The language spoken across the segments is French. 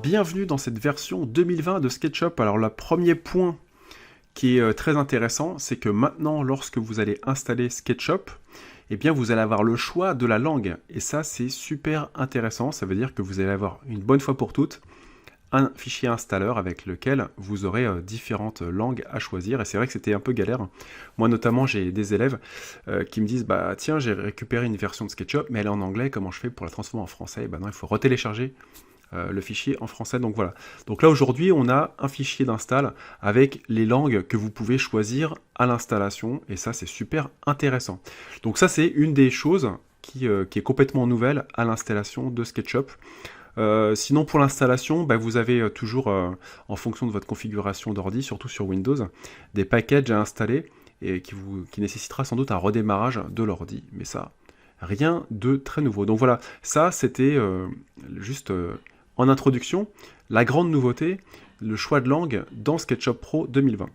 bienvenue dans cette version 2020 de SketchUp. Alors le premier point qui est très intéressant, c'est que maintenant lorsque vous allez installer SketchUp, eh bien vous allez avoir le choix de la langue. Et ça c'est super intéressant, ça veut dire que vous allez avoir une bonne fois pour toutes un fichier installeur avec lequel vous aurez différentes langues à choisir. Et c'est vrai que c'était un peu galère. Moi notamment, j'ai des élèves qui me disent bah tiens, j'ai récupéré une version de SketchUp, mais elle est en anglais, comment je fais pour la transformer en français? Ben non, il faut retélécharger le fichier en français. Donc voilà. Donc là aujourd'hui, on a un fichier d'install avec les langues que vous pouvez choisir à l'installation. Et ça, c'est super intéressant. Donc ça, c'est une des choses qui est complètement nouvelle à l'installation de SketchUp. Sinon pour l'installation, bah, vous avez toujours, en fonction de votre configuration d'ordi, surtout sur Windows, des packages à installer et qui nécessitera sans doute un redémarrage de l'ordi. Mais ça, rien de très nouveau. Donc voilà, ça c'était juste en introduction, la grande nouveauté, le choix de langue dans SketchUp Pro 2020.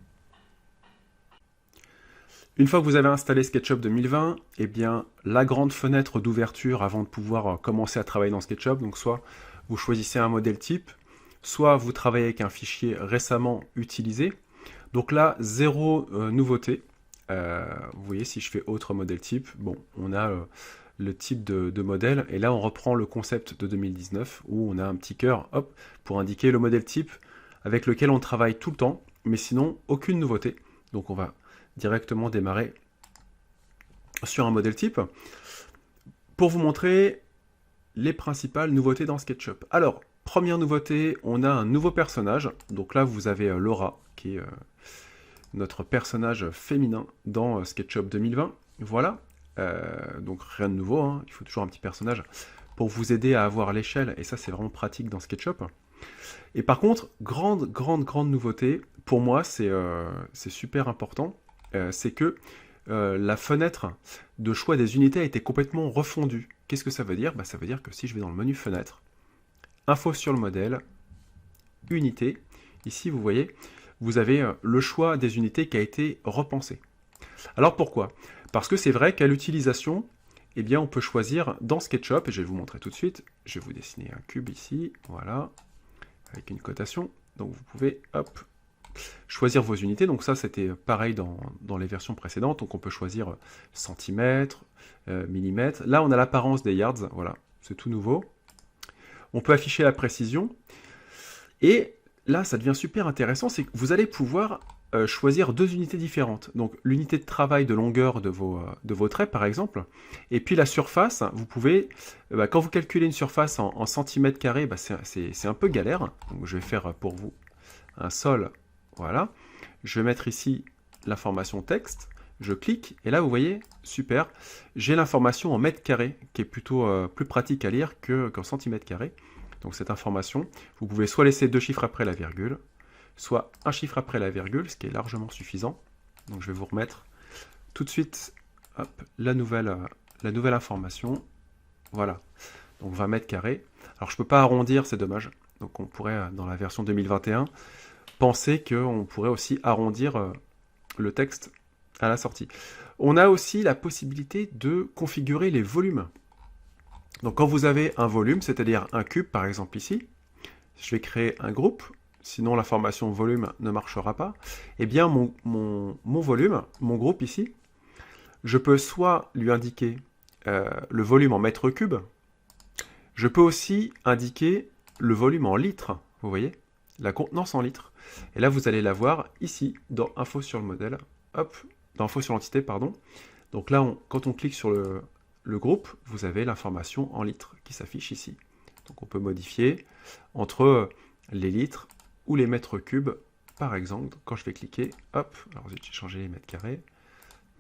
Une fois que vous avez installé SketchUp 2020, eh bien, la grande fenêtre d'ouverture avant de pouvoir commencer à travailler dans SketchUp, donc soit vous choisissez un modèle type, soit vous travaillez avec un fichier récemment utilisé. Donc là, zéro nouveauté. Vous voyez, si je fais autre modèle type, bon, on a le type de modèle, et là on reprend le concept de 2019, où on a un petit cœur, hop, pour indiquer le modèle type avec lequel on travaille tout le temps, mais sinon, aucune nouveauté. Donc on va directement démarrer sur un modèle type pour vous montrer les principales nouveautés dans SketchUp. Alors, première nouveauté, on a un nouveau personnage. Donc là, vous avez Laura, qui est notre personnage féminin dans SketchUp 2020. Voilà, donc rien de nouveau, hein. Il faut toujours un petit personnage pour vous aider à avoir l'échelle, et ça, c'est vraiment pratique dans SketchUp. Et par contre, grande nouveauté, pour moi, c'est super important, c'est que la fenêtre de choix des unités a été complètement refondue. Qu'est-ce que ça veut dire? Bah, ça veut dire que si je vais dans le menu fenêtre, info sur le modèle, unité, ici vous voyez, vous avez le choix des unités qui a été repensé. Alors pourquoi? Parce que c'est vrai qu'à l'utilisation, eh bien on peut choisir dans SketchUp, et je vais vous montrer tout de suite, je vais vous dessiner un cube ici, voilà, avec une cotation, donc vous pouvez, hop, choisir vos unités. Donc ça c'était pareil dans les versions précédentes, donc on peut choisir centimètres, millimètres. Là on a l'apparence des yards, voilà, c'est tout nouveau. On peut afficher la précision, et là ça devient super intéressant, c'est que vous allez pouvoir choisir deux unités différentes. Donc l'unité de travail de longueur de vos traits par exemple, et puis la surface, vous pouvez, quand vous calculez une surface en centimètres carrés, c'est un peu galère, donc je vais faire pour vous un sol. Voilà, je vais mettre ici l'information texte, je clique, et là vous voyez, super, j'ai l'information en mètres carrés, qui est plutôt plus pratique à lire qu'en centimètres carrés. Donc cette information, vous pouvez soit laisser deux chiffres après la virgule, soit un chiffre après la virgule, ce qui est largement suffisant. Donc je vais vous remettre tout de suite hop, la nouvelle information. Voilà, donc 20 mètres carrés. Alors je ne peux pas arrondir, c'est dommage. Donc on pourrait, dans la version 2021, penser qu'on pourrait aussi arrondir le texte à la sortie. On a aussi la possibilité de configurer les volumes. Donc quand vous avez un volume, c'est-à-dire un cube par exemple ici, je vais créer un groupe, sinon l'information volume ne marchera pas, et bien mon volume, mon groupe ici, je peux soit lui indiquer le volume en mètres cubes, je peux aussi indiquer le volume en litres, vous voyez, la contenance en litres. Et là, vous allez la voir ici, dans Info sur le modèle, hop, dans Info sur l'entité, pardon. Donc là, quand on clique sur le groupe, vous avez l'information en litres qui s'affiche ici. Donc on peut modifier entre les litres ou les mètres cubes, par exemple. Quand je vais cliquer, hop, alors j'ai changé les mètres carrés,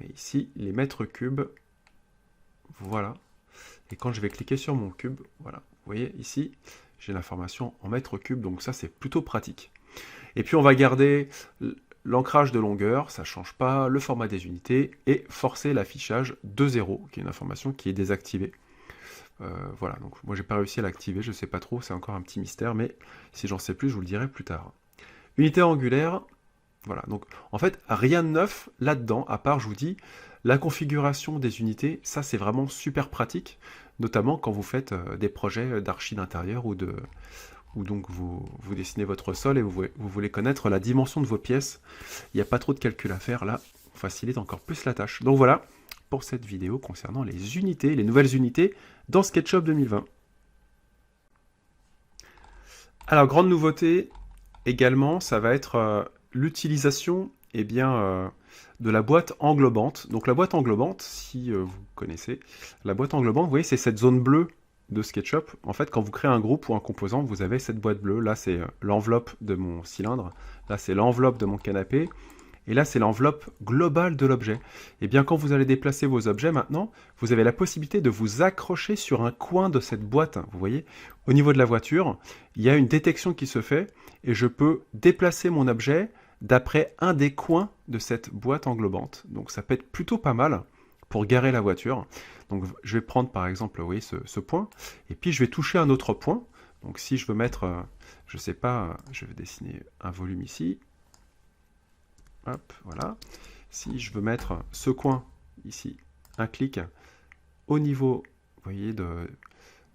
mais ici, les mètres cubes, voilà. Et quand je vais cliquer sur mon cube, voilà, vous voyez ici, j'ai l'information en mètres cubes, donc ça c'est plutôt pratique. Et puis on va garder l'ancrage de longueur, ça ne change pas, le format des unités, et forcer l'affichage de 0, qui est une information qui est désactivée. Voilà, donc moi j'ai pas réussi à l'activer, je sais pas trop, c'est encore un petit mystère, mais si j'en sais plus, je vous le dirai plus tard. Unité angulaire, voilà, donc en fait, rien de neuf là-dedans, à part, je vous dis, la configuration des unités, ça c'est vraiment super pratique, notamment quand vous faites des projets d'archi d'intérieur ou où donc vous dessinez votre sol et vous voulez connaître la dimension de vos pièces. Il n'y a pas trop de calcul à faire, là, on facilite encore plus la tâche. Donc voilà pour cette vidéo concernant les unités, les nouvelles unités dans SketchUp 2020. Alors, grande nouveauté également, ça va être l'utilisation de la boîte englobante. Donc la boîte englobante, si vous connaissez, la boîte englobante, vous voyez, c'est cette zone bleue de SketchUp. En fait, quand vous créez un groupe ou un composant, vous avez cette boîte bleue. Là, c'est l'enveloppe de mon cylindre. Là, c'est l'enveloppe de mon canapé. Et là, c'est l'enveloppe globale de l'objet. Et bien, quand vous allez déplacer vos objets maintenant, vous avez la possibilité de vous accrocher sur un coin de cette boîte. Vous voyez, au niveau de la voiture, il y a une détection qui se fait et je peux déplacer mon objet d'après un des coins de cette boîte englobante. Donc, ça peut être plutôt pas mal pour garer la voiture. Donc, je vais prendre par exemple, vous voyez, ce point et puis je vais toucher un autre point. Donc, si je veux mettre, je sais pas, je vais dessiner un volume ici. Hop, voilà. Si je veux mettre ce coin ici, un clic au niveau, vous voyez,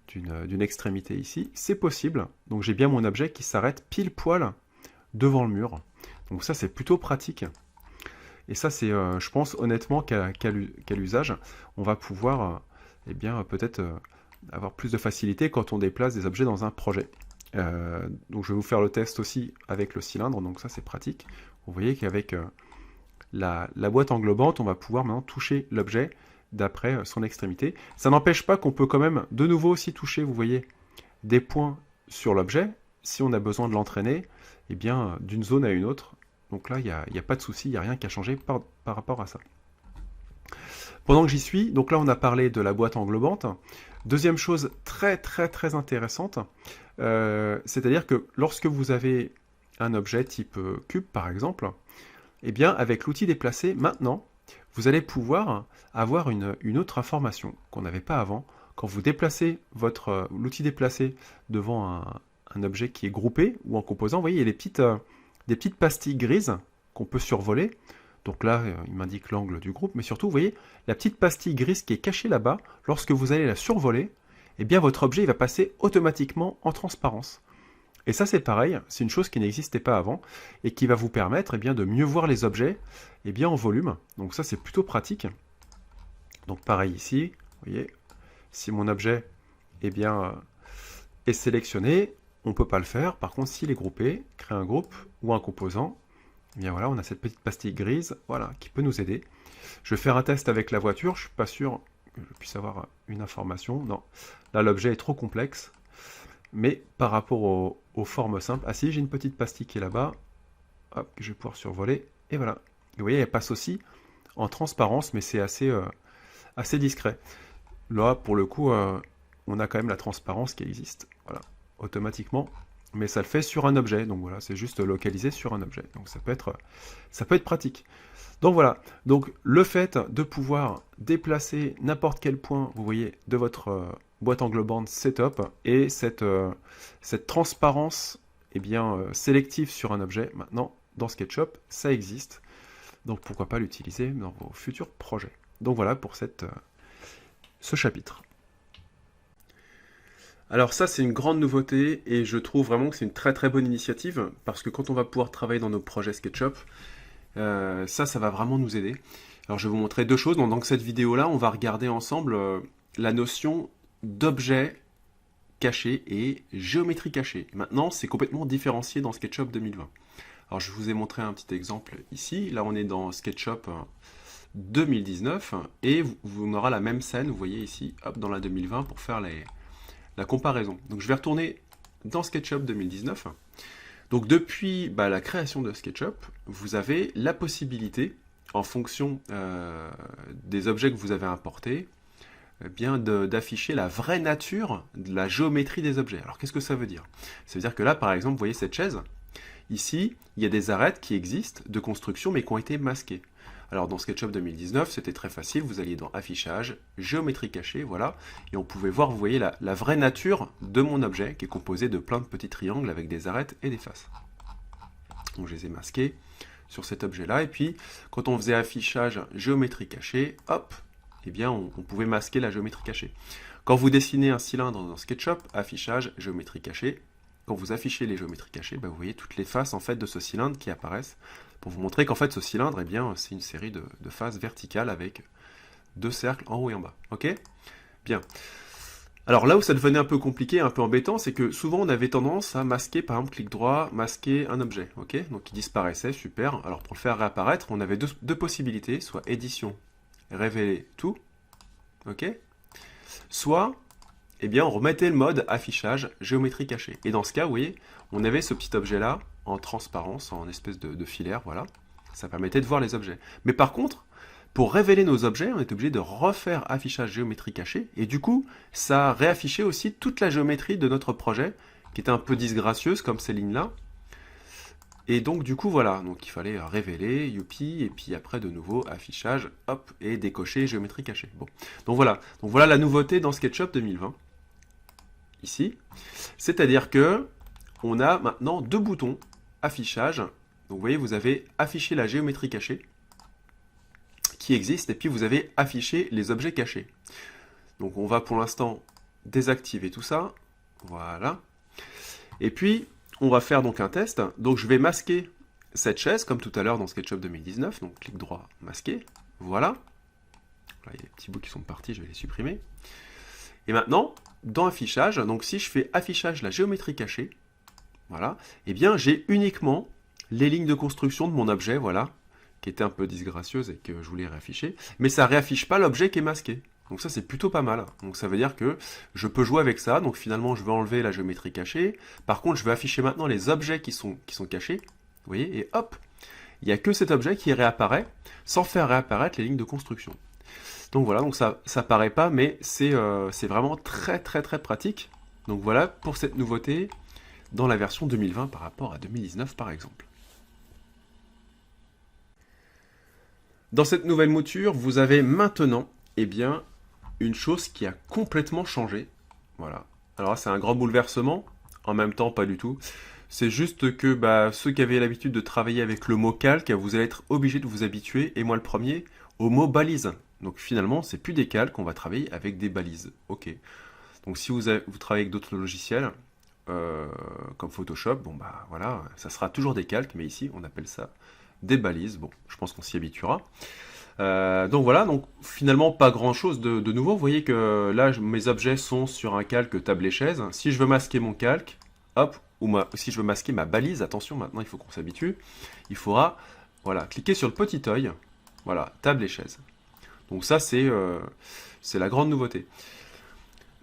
d'une extrémité ici, c'est possible. Donc j'ai bien mon objet qui s'arrête pile poil devant le mur. Donc ça, c'est plutôt pratique. Et ça, c'est, je pense honnêtement qu'à l'usage, on va pouvoir, peut-être avoir plus de facilité quand on déplace des objets dans un projet. Donc je vais vous faire le test aussi avec le cylindre, donc ça c'est pratique. Vous voyez qu'avec la boîte englobante, on va pouvoir maintenant toucher l'objet d'après son extrémité. Ça n'empêche pas qu'on peut quand même de nouveau aussi toucher, vous voyez, des points sur l'objet, si on a besoin de l'entraîner, d'une zone à une autre. Donc là, il n'y a pas de souci, il n'y a rien qu'à changer par rapport à ça. Pendant que j'y suis, donc là on a parlé de la boîte englobante. Deuxième chose très intéressante, c'est-à-dire que lorsque vous avez un objet type cube par exemple, avec l'outil déplacer, maintenant, vous allez pouvoir avoir une autre information qu'on n'avait pas avant. Quand vous déplacez l'outil déplacer devant un objet qui est groupé ou en composant, vous voyez, il y a des petites pastilles grises qu'on peut survoler. Donc là, il m'indique l'angle du groupe, mais surtout, vous voyez, la petite pastille grise qui est cachée là-bas, lorsque vous allez la survoler, votre objet il va passer automatiquement en transparence. Et ça, c'est pareil, c'est une chose qui n'existait pas avant et qui va vous permettre de mieux voir les objets en volume. Donc ça, c'est plutôt pratique. Donc pareil ici, vous voyez, si mon objet est sélectionné, on ne peut pas le faire. Par contre, s'il est groupé, créer un groupe ou un composant, voilà, on a cette petite pastille grise, voilà, qui peut nous aider. Je vais faire un test avec la voiture, je ne suis pas sûr que je puisse avoir une information. Non, là, l'objet est trop complexe. Mais par rapport aux formes simples, ah si, j'ai une petite pastille qui est là-bas, hop, que je vais pouvoir survoler, et voilà. Et vous voyez, elle passe aussi en transparence, mais c'est assez discret. Là, pour le coup, on a quand même la transparence qui existe, voilà, automatiquement, mais ça le fait sur un objet, donc voilà, c'est juste localisé sur un objet, donc ça peut être pratique. Donc voilà, donc le fait de pouvoir déplacer n'importe quel point, vous voyez, de votre boîte englobante, c'est top, et cette transparence sélective sur un objet, maintenant, dans SketchUp, ça existe, donc pourquoi pas l'utiliser dans vos futurs projets. Donc voilà pour ce chapitre. Alors ça, c'est une grande nouveauté, et je trouve vraiment que c'est une très bonne initiative, parce que quand on va pouvoir travailler dans nos projets SketchUp, ça va vraiment nous aider. Alors je vais vous montrer deux choses. Donc, dans cette vidéo-là, on va regarder ensemble la notion d'objet caché et géométrie cachée. Maintenant, c'est complètement différencié dans SketchUp 2020. Alors je vous ai montré un petit exemple ici. Là, on est dans SketchUp 2019 et on aura la même scène, vous voyez ici, hop, dans la 2020 pour faire la comparaison. Donc je vais retourner dans SketchUp 2019. Donc depuis la création de SketchUp, vous avez la possibilité, en fonction des objets que vous avez importés, d'afficher la vraie nature de la géométrie des objets. Alors qu'est-ce que ça veut dire? Ça veut dire que là, par exemple, vous voyez cette chaise, ici, il y a des arêtes qui existent de construction mais qui ont été masquées. Alors dans SketchUp 2019, c'était très facile, vous alliez dans Affichage, Géométrie cachée, voilà, et on pouvait voir, vous voyez, la vraie nature de mon objet, qui est composé de plein de petits triangles avec des arêtes et des faces. Donc je les ai masqués sur cet objet-là, et puis quand on faisait Affichage, Géométrie cachée, hop, on pouvait masquer la géométrie cachée. Quand vous dessinez un cylindre dans SketchUp, Affichage, Géométrie cachée, quand vous affichez les géométries cachées, bah, vous voyez toutes les faces en fait de ce cylindre qui apparaissent pour vous montrer qu'en fait ce cylindre, eh bien, c'est une série de faces verticales avec deux cercles en haut et en bas. Ok? Bien. Alors là où ça devenait un peu compliqué, un peu embêtant, c'est que souvent on avait tendance à masquer, par exemple, clic droit, masquer un objet. Ok? Donc il disparaissait, super. Alors pour le faire réapparaître, on avait deux possibilités, soit édition, révéler tout, ok? Soit, eh bien, on remettait le mode affichage géométrie cachée. Et dans ce cas, vous voyez, on avait ce petit objet-là en transparence, en espèce de filaire, voilà. Ça permettait de voir les objets. Mais par contre, pour révéler nos objets, on est obligé de refaire affichage géométrie cachée. Et du coup, ça réaffichait aussi toute la géométrie de notre projet, qui était un peu disgracieuse, comme ces lignes-là. Et donc, du coup, voilà. Donc, il fallait révéler, youpi, et puis après, de nouveau, affichage, hop, et décocher géométrie cachée. Bon. Donc, voilà. Donc, voilà la nouveauté dans SketchUp 2020. Ici. C'est-à-dire que on a maintenant deux boutons affichage. Donc, vous voyez, vous avez affiché la géométrie cachée qui existe, et puis vous avez affiché les objets cachés. Donc, on va pour l'instant désactiver tout ça. Voilà. Et puis, on va faire donc un test. Donc je vais masquer cette chaise, comme tout à l'heure dans SketchUp 2019. Donc clic droit, masquer. Voilà. Là, il y a des petits bouts qui sont partis, je vais les supprimer. Et maintenant, dans affichage, donc si je fais affichage la géométrie cachée, voilà, eh bien j'ai uniquement les lignes de construction de mon objet, voilà, qui étaient un peu disgracieuses et que je voulais réafficher, mais ça ne réaffiche pas l'objet qui est masqué. Donc ça, c'est plutôt pas mal. Donc ça veut dire que je peux jouer avec ça. Donc finalement, je vais enlever la géométrie cachée. Par contre, je vais afficher maintenant les objets qui sont cachés. Vous voyez, et hop, il n'y a que cet objet qui réapparaît sans faire réapparaître les lignes de construction. Donc voilà, donc ça paraît pas, mais c'est vraiment très très très pratique. Donc voilà pour cette nouveauté dans la version 2020 par rapport à 2019 par exemple. Dans cette nouvelle mouture, vous avez maintenant, eh bien, une chose qui a complètement changé. Voilà. Alors là, c'est un grand bouleversement. En même temps, pas du tout. C'est juste que ceux qui avaient l'habitude de travailler avec le mot calque, vous allez être obligés de vous habituer, et moi le premier, au mot balise. Donc finalement, c'est plus des calques, on va travailler avec des balises. Ok. Donc si vous travaillez avec d'autres logiciels, comme Photoshop, bon voilà, ça sera toujours des calques, mais ici, on appelle ça des balises. Bon, je pense qu'on s'y habituera. Donc voilà, donc finalement pas grand chose de nouveau. Vous voyez que là mes objets sont sur un calque table et chaise. Si je veux masquer mon calque, hop, si je veux masquer ma balise, attention maintenant il faut qu'on s'habitue, il faudra voilà, cliquer sur le petit œil, voilà, table et chaise. Donc ça c'est la grande nouveauté.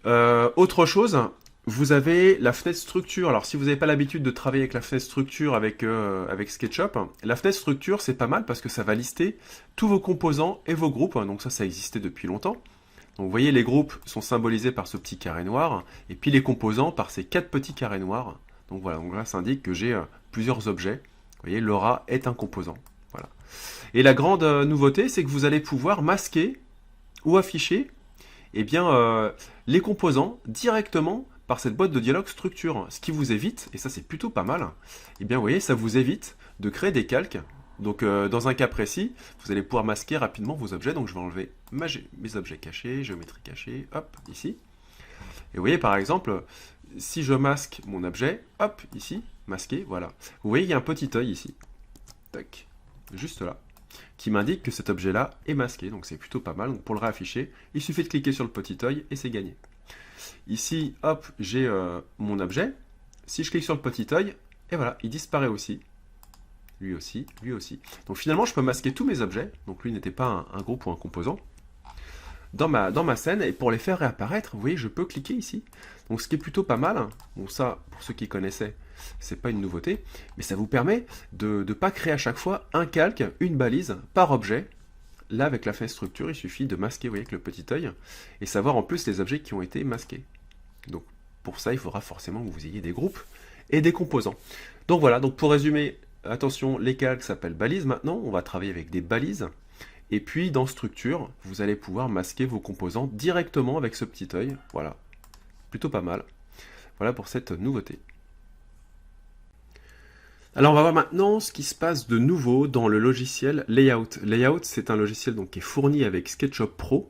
Autre chose, vous avez la fenêtre structure. Alors si vous n'avez pas l'habitude de travailler avec la fenêtre structure avec SketchUp, la fenêtre structure c'est pas mal parce que ça va lister tous vos composants et vos groupes. Donc ça existait depuis longtemps. Donc vous voyez les groupes sont symbolisés par ce petit carré noir et puis les composants par ces 4 petits carrés noirs. Donc voilà, donc là ça indique que j'ai plusieurs objets. Vous voyez, Laura est un composant. Voilà. Et la grande nouveauté c'est que vous allez pouvoir masquer ou afficher eh bien, les composants directement par cette boîte de dialogue structure, ce qui vous évite, et ça c'est plutôt pas mal, et bien vous voyez, ça vous évite de créer des calques. Donc dans un cas précis, vous allez pouvoir masquer rapidement vos objets, donc je vais enlever mes objets cachés, géométrie cachée, hop, ici. Et vous voyez par exemple, si je masque mon objet, hop, ici, masqué, voilà. Vous voyez, il y a un petit œil ici, tac, juste là, qui m'indique que cet objet-là est masqué, donc c'est plutôt pas mal. Donc pour le réafficher, il suffit de cliquer sur le petit œil et c'est gagné. Ici, hop, j'ai mon objet. Si je clique sur le petit œil, et voilà, il disparaît aussi. Lui aussi, lui aussi. Donc finalement, je peux masquer tous mes objets. Donc lui n'était pas un groupe ou un composant. Dans ma scène, et pour les faire réapparaître, vous voyez, je peux cliquer ici. Donc ce qui est plutôt pas mal. Bon ça, pour ceux qui connaissaient, c'est pas une nouveauté. Mais ça vous permet de ne pas créer à chaque fois un calque, une balise par objet. Là, avec la fenêtre structure, il suffit de masquer, vous voyez, avec le petit œil, et savoir en plus les objets qui ont été masqués. Donc, pour ça, il faudra forcément que vous ayez des groupes et des composants. Donc voilà, donc pour résumer, attention, les calques s'appellent balises maintenant, on va travailler avec des balises, et puis dans structure, vous allez pouvoir masquer vos composants directement avec ce petit œil, voilà, plutôt pas mal. Voilà pour cette nouveauté. Alors on va voir maintenant ce qui se passe de nouveau dans le logiciel Layout. Layout, c'est un logiciel donc, qui est fourni avec SketchUp Pro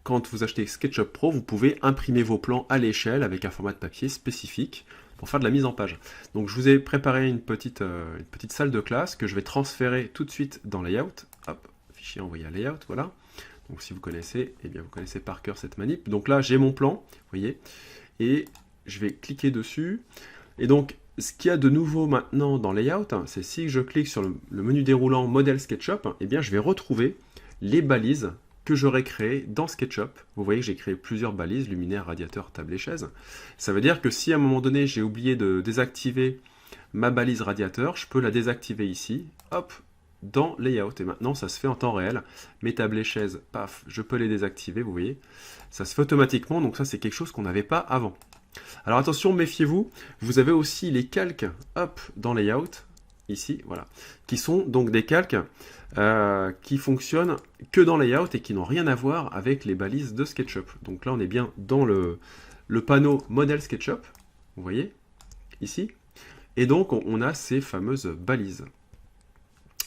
quand vous achetez SketchUp Pro, vous pouvez imprimer vos plans à l'échelle avec un format de papier spécifique pour faire de la mise en page. Donc je vous ai préparé une petite salle de classe que je vais transférer tout de suite dans Layout. Hop, fichier envoyé à Layout, voilà. Donc si vous connaissez, eh bien vous connaissez par cœur cette manip. Donc là j'ai mon plan, vous voyez, et je vais cliquer dessus. Et donc ce qu'il y a de nouveau maintenant dans Layout, c'est si je clique sur le menu déroulant modèle SketchUp, eh bien je vais retrouver les balises que j'aurais créées dans SketchUp. Vous voyez que j'ai créé plusieurs balises, luminaire, radiateur, table et chaise. Ça veut dire que si à un moment donné j'ai oublié de désactiver ma balise radiateur, je peux la désactiver ici, hop, dans Layout. Et maintenant ça se fait en temps réel. Mes tables et chaises, paf, je peux les désactiver, vous voyez. Ça se fait automatiquement, donc ça c'est quelque chose qu'on n'avait pas avant. Alors attention, méfiez-vous, vous avez aussi les calques, hop, dans Layout, ici, voilà, qui sont donc des calques qui fonctionnent que dans Layout et qui n'ont rien à voir avec les balises de SketchUp. Donc là, on est bien dans le panneau modèle SketchUp, vous voyez, ici, et donc on a ces fameuses balises.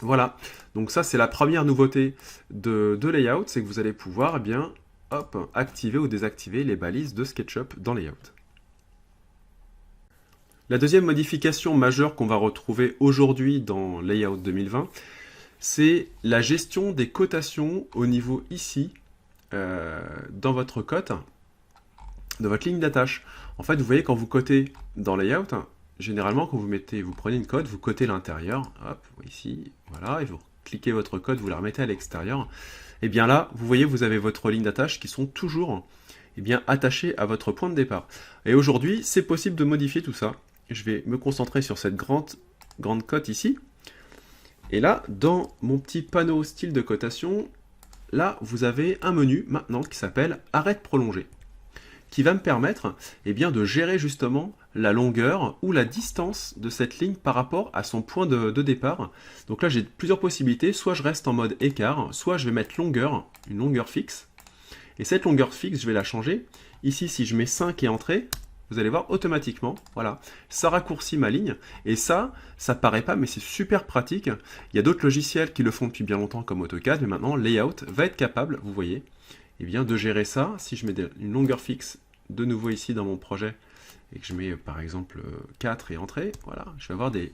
Voilà, donc ça c'est la première nouveauté de Layout, c'est que vous allez pouvoir, eh bien, hop, activer ou désactiver les balises de SketchUp dans Layout. La deuxième modification majeure qu'on va retrouver aujourd'hui dans Layout 2020, c'est la gestion des cotations au niveau ici, dans votre cote, de votre ligne d'attache. En fait, vous voyez, quand vous cotez dans Layout, généralement, quand vous prenez une cote, vous cotez l'intérieur, hop, ici, voilà, et vous cliquez votre cote, vous la remettez à l'extérieur. Et bien là, vous voyez, vous avez votre ligne d'attache qui sont toujours attachées à votre point de départ. Et aujourd'hui, c'est possible de modifier tout ça. Je vais me concentrer sur cette grande cote ici. Et là, dans mon petit panneau style de cotation, là, vous avez un menu maintenant qui s'appelle Arrête prolonger, qui va me permettre de gérer justement la longueur ou la distance de cette ligne par rapport à son point de départ. Donc là, j'ai plusieurs possibilités. Soit je reste en mode écart, soit je vais mettre longueur, une longueur fixe. Et cette longueur fixe, je vais la changer. Ici, si je mets 5 et entrée, vous allez voir automatiquement, voilà, ça raccourcit ma ligne. Et ça paraît pas, mais c'est super pratique. Il y a d'autres logiciels qui le font depuis bien longtemps comme AutoCAD, mais maintenant Layout va être capable, vous voyez, de gérer ça. Si je mets une longueur fixe de nouveau ici dans mon projet, et que je mets par exemple 4 et entrée, voilà, je vais avoir des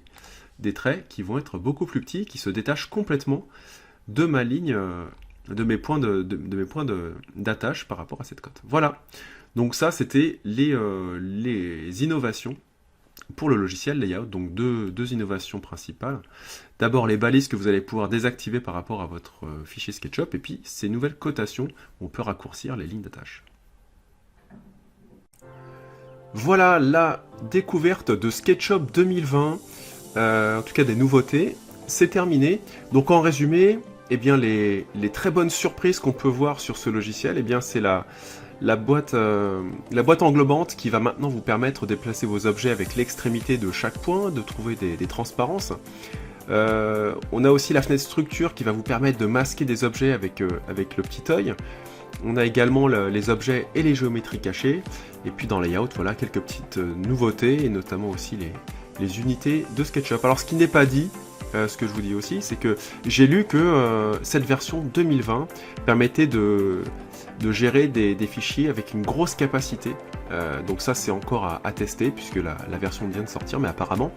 traits qui vont être beaucoup plus petits, qui se détachent complètement de ma ligne, de mes points d'attache par rapport à cette cote. Voilà. Donc ça, c'était les innovations pour le logiciel Layout. Donc deux innovations principales. D'abord, les balises que vous allez pouvoir désactiver par rapport à votre fichier SketchUp. Et puis, ces nouvelles cotations où on peut raccourcir les lignes d'attache. Voilà la découverte de SketchUp 2020. En tout cas, des nouveautés. C'est terminé. Donc en résumé, les très bonnes surprises qu'on peut voir sur ce logiciel, c'est la boîte englobante qui va maintenant vous permettre de déplacer vos objets avec l'extrémité de chaque point, de trouver des transparences. On a aussi la fenêtre structure qui va vous permettre de masquer des objets avec le petit œil. On a également les objets et les géométries cachées. Et puis dans Layout, voilà quelques petites nouveautés, et notamment aussi les unités de SketchUp. Alors ce qui n'est pas dit, ce que je vous dis aussi, c'est que j'ai lu que cette version 2020 permettait de gérer des fichiers avec une grosse capacité. Donc ça c'est encore à tester puisque la version vient de sortir, mais apparemment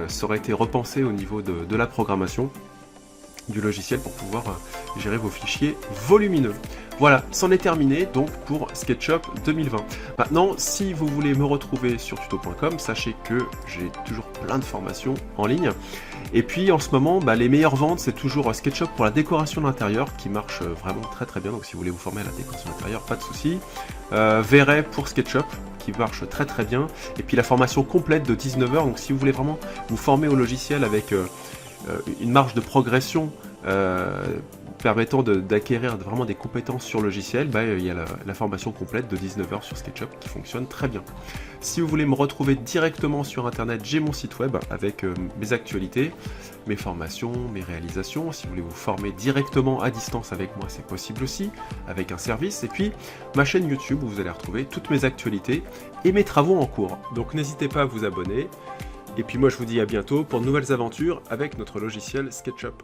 ça aurait été repensé au niveau de la programmation du logiciel pour pouvoir gérer vos fichiers volumineux. Voilà, c'en est terminé donc pour SketchUp 2020. Maintenant, si vous voulez me retrouver sur tuto.com, sachez que j'ai toujours plein de formations en ligne. Et puis en ce moment, les meilleures ventes, c'est toujours SketchUp pour la décoration d'intérieur qui marche vraiment très très bien. Donc si vous voulez vous former à la décoration d'intérieur, pas de souci. Verret pour SketchUp qui marche très très bien. Et puis la formation complète de 19 h. Donc si vous voulez vraiment vous former au logiciel avec une marge de progression permettant d'acquérir vraiment des compétences sur le logiciel, il y a la formation complète de 19 h sur SketchUp qui fonctionne très bien. Si vous voulez me retrouver directement sur internet, j'ai mon site web avec mes actualités, mes formations, mes réalisations. Si vous voulez vous former directement à distance avec moi, c'est possible aussi, avec un service. Et puis ma chaîne YouTube où vous allez retrouver toutes mes actualités et mes travaux en cours. Donc n'hésitez pas à vous abonner. Et puis moi je vous dis à bientôt pour de nouvelles aventures avec notre logiciel SketchUp.